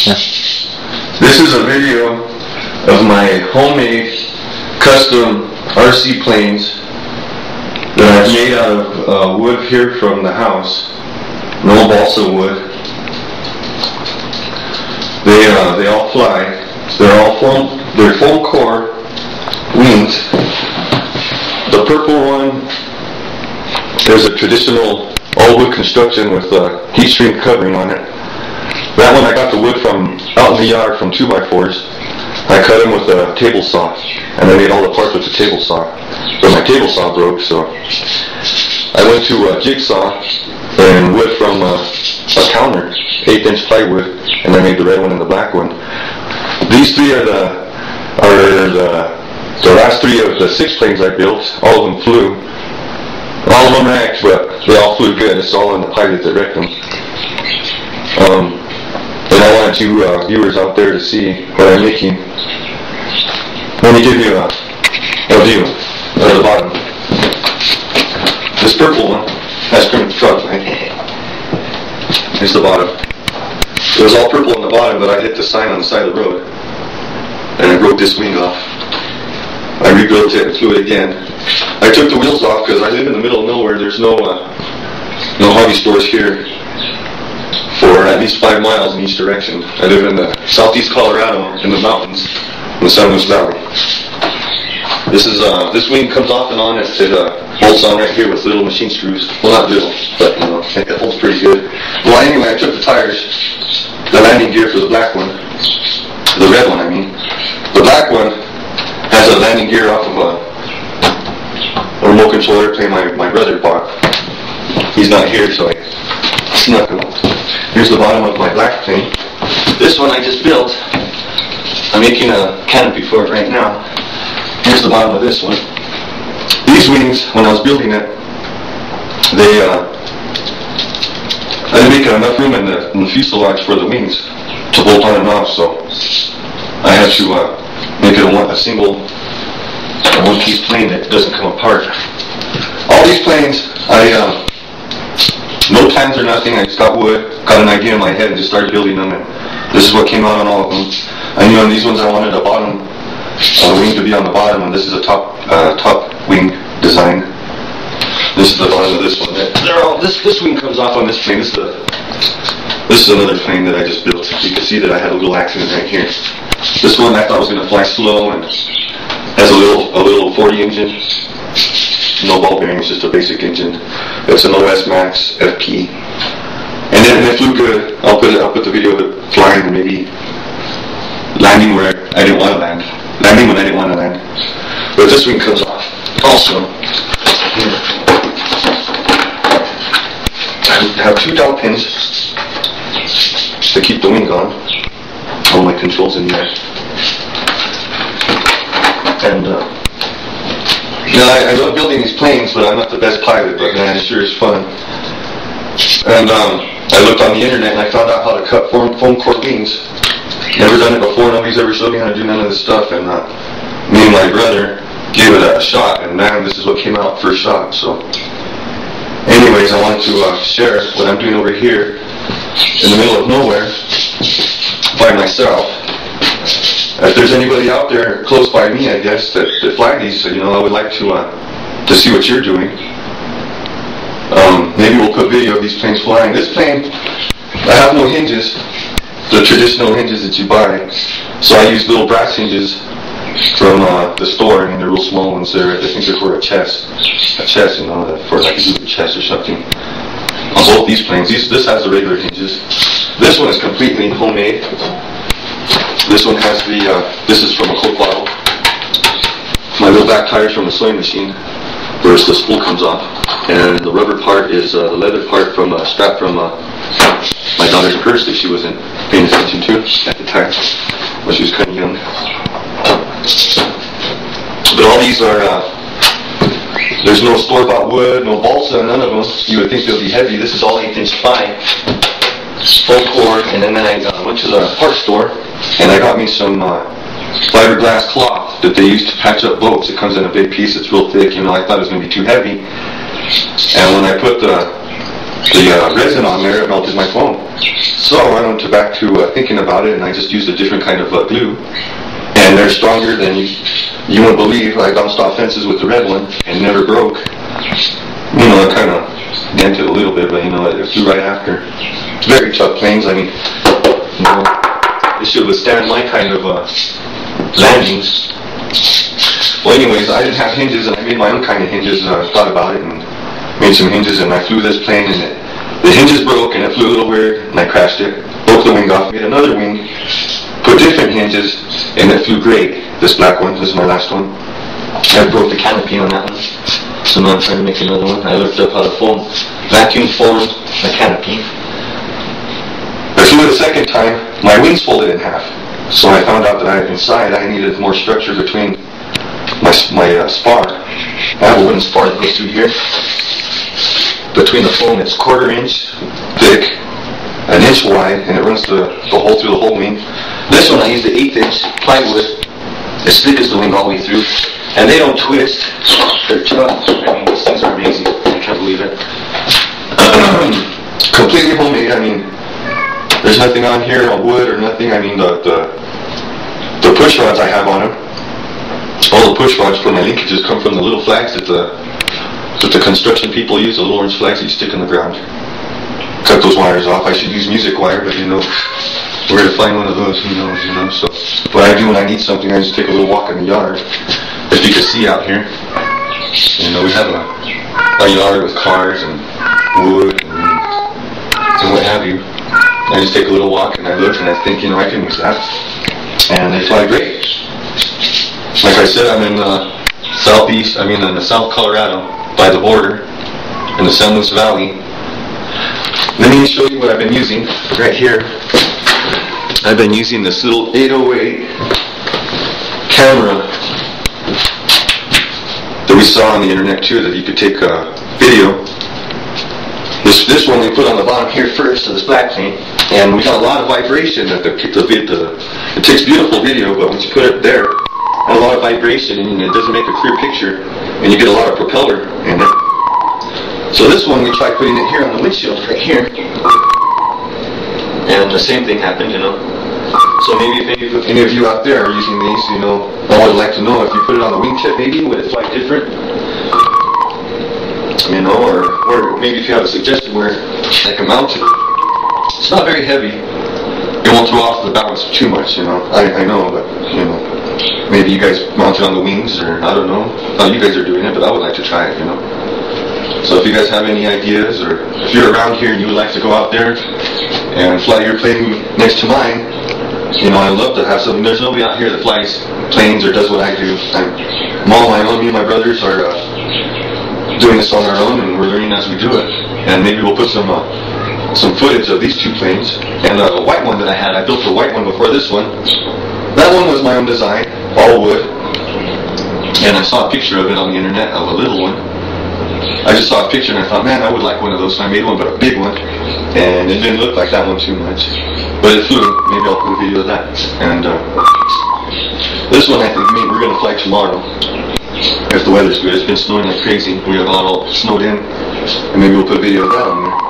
Yeah. This is a video of my homemade custom RC planes that I've made out of wood here from the house. No balsa wood. They all fly. They're foam core wings. The purple one is a traditional all wood construction with heat shrink covering on it. That one I got the wood from out in the yard from 2x4s. I cut them with a table saw, and I made all the parts with the table saw. But my table saw broke, so I went to a jigsaw and wood from a counter, 1/8" plywood, and I made the red one and the black one. These three are the last three of the 6 planes I built. All of them flew. All of them wrecked, but they all flew good. It's all in the pilot that wrecked them. And I wanted you viewers out there to see what I'm making. Let me give you a view of the bottom. This purple one has crimped truck. Here's the bottom. It was all purple on the bottom, but I hit the sign on the side of the road, and I broke this wing off. I rebuilt it and flew it again. I took the wheels off because I live in the middle of nowhere. There's no hobby stores here for at least 5 miles in each direction. I live in southeast Colorado in the mountains in the San Luis Valley. This wing comes off and on. It bolts on right here with little machine screws. Well, not little, but it holds pretty good. Well, anyway, I took the tires, the landing gear for the black one, the red one, I mean. The black one has a landing gear off of a remote control airplane my brother bought. He's not here, so I snuck him. Here's the bottom of my black plane. This one I just built. I'm making a canopy for it right now. Here's the bottom of this one. These wings, when I was building it, I didn't make enough room in the fuselage for the wings to bolt on and off, so I had to make it a single one-piece plane that doesn't come apart. All these planes, no plans or nothing, I just got wood, got an idea in my head and just started building them, and this is what came out on all of them. I knew on these ones I wanted a bottom wing to be on the bottom, and this is a top wing design. This is the bottom of this one. This wing comes off on this plane. This is another plane that I just built. You can see that I had a little accident right here. This one I thought was going to fly slow and has a little 40 engine. No ball bearings, just a basic engine. It's an OS Max FP. And then it flew good. I'll put the video of it flying and maybe landing where I didn't want to land. Landing when I didn't want to land. But this wing comes off. Also, here, I have 2 dowel pins to keep the wing on. All my controls in there. And I love building these planes, but I'm not the best pilot, but man, it sure is fun. And I looked on the internet and I found out how to cut foam core wings. Never done it before, nobody's ever showed me how to do none of this stuff, and me and my brother gave it a shot, and man, this is what came out first shot. So anyways, I wanted to share what I'm doing over here in the middle of nowhere by myself. If there's anybody out there close by me, I guess, that fly these, I would like to see what you're doing. Maybe we'll put video of these planes flying. This plane, I have no hinges, the traditional hinges that you buy. So I use little brass hinges from the store. I mean, they're real small ones there. I think they're for a chest, for like a Uber chest or something. On both these planes, this has the regular hinges. This one is completely homemade. This one has this is from a Coke bottle. My little back tires from the sewing machine, where the spool comes off. And the rubber part is the leather part from a strap from my daughter's purse that she wasn't paying attention to at the time when she was kind of young. But all these are, there's no store-bought wood, no balsa, none of them. You would think they'll be heavy. This is all 1/8" ply, full core. And then I went to the parts store and I got me some fiberglass cloth that they use to patch up boats. It comes in a big piece. It's real thick. I thought it was going to be too heavy. And when I put the resin on there, it melted my phone. So I went back to thinking about it, and I just used a different kind of glue. And they're stronger than you wouldn't believe. I bounced off fences with the red one and never broke. You know, it kind of dented a little bit, but you know, it flew right after. Very tough planes. I mean, you know, it should withstand my kind of landings. Well, anyways, I didn't have hinges, and I made my own kind of hinges, and I thought about it and made some hinges, and I flew this plane, and the hinges broke, and it flew a little weird, and I crashed it, broke the wing off, made another wing, put different hinges, and it flew great. This black one, this is my last one. I broke the canopy on that one, so now I'm trying to make another one. I looked up how to vacuum form the canopy. I flew it a second time, my wings folded in half, so I found out that inside I needed more structure between my spar. I have a wooden spar that goes through here. Between the foam, it's 1/4 inch thick, 1 inch wide, and it runs the hole through the whole wing. This one I used the 1/8 inch plywood, as thick as the wing all the way through, and they don't twist. They're tough. I mean, these things are amazing. I can't believe it. Completely homemade. I mean, there's nothing on here on wood or nothing. I mean, the push rods I have on them, all the push rods for my linkages come from the little flags that the construction people use, the little orange flags that you stick in the ground. Cut those wires off. I should use music wire, but you know, where to find one of those, who knows, you know. So what I do when I need something, I just take a little walk in the yard. If you can see out here, you know, we have a yard with cars and wood and what have you. I just take a little walk and I look and I think, you know, I can use that. And they fly great. Like I said, I'm in in South Colorado, by the border, in the San Luis Valley. Let me show you what I've been using right here. I've been using this little 808 camera that we saw on the internet too, that you could take a video. This one we put on the bottom here first of this black plane, and we got a lot of vibration. It takes beautiful video, but once you put it there, a lot of vibration, and it doesn't make a clear picture, and you get a lot of propeller in it. So this one we tried putting it here on the windshield right here, and the same thing happened, you know. So maybe if any of you out there are using these, you know, I would like to know if you put it on the wingtip, maybe would it fly different, you know, or maybe if you have a suggestion where I can mount it. It's not very heavy. It won't throw off the balance too much, you know. I know, but you know, maybe you guys mount it on the wings, or I don't know how you guys are doing it, but I would like to try it, you know. So if you guys have any ideas, or if you're around here and you would like to go out there and fly your plane next to mine, you know, I'd love to have something. There's nobody out here that flies planes or does what I do. I'm all my own. Me and my brothers are doing this on our own, and we're learning as we do it. And maybe we'll put some footage of these two planes. And the white one that I built a white one before this one. That one was my own design, all wood. And I saw a picture of it on the internet, of a little one. I just saw a picture and I thought, man, I would like one of those. So I made one, but a big one. And it didn't look like that one too much. But it flew. Maybe I'll put a video of that. And this one, I think, we're going to fly tomorrow. If the weather's good. It's been snowing like crazy. We have all snowed in. And maybe we'll put a video of that on there.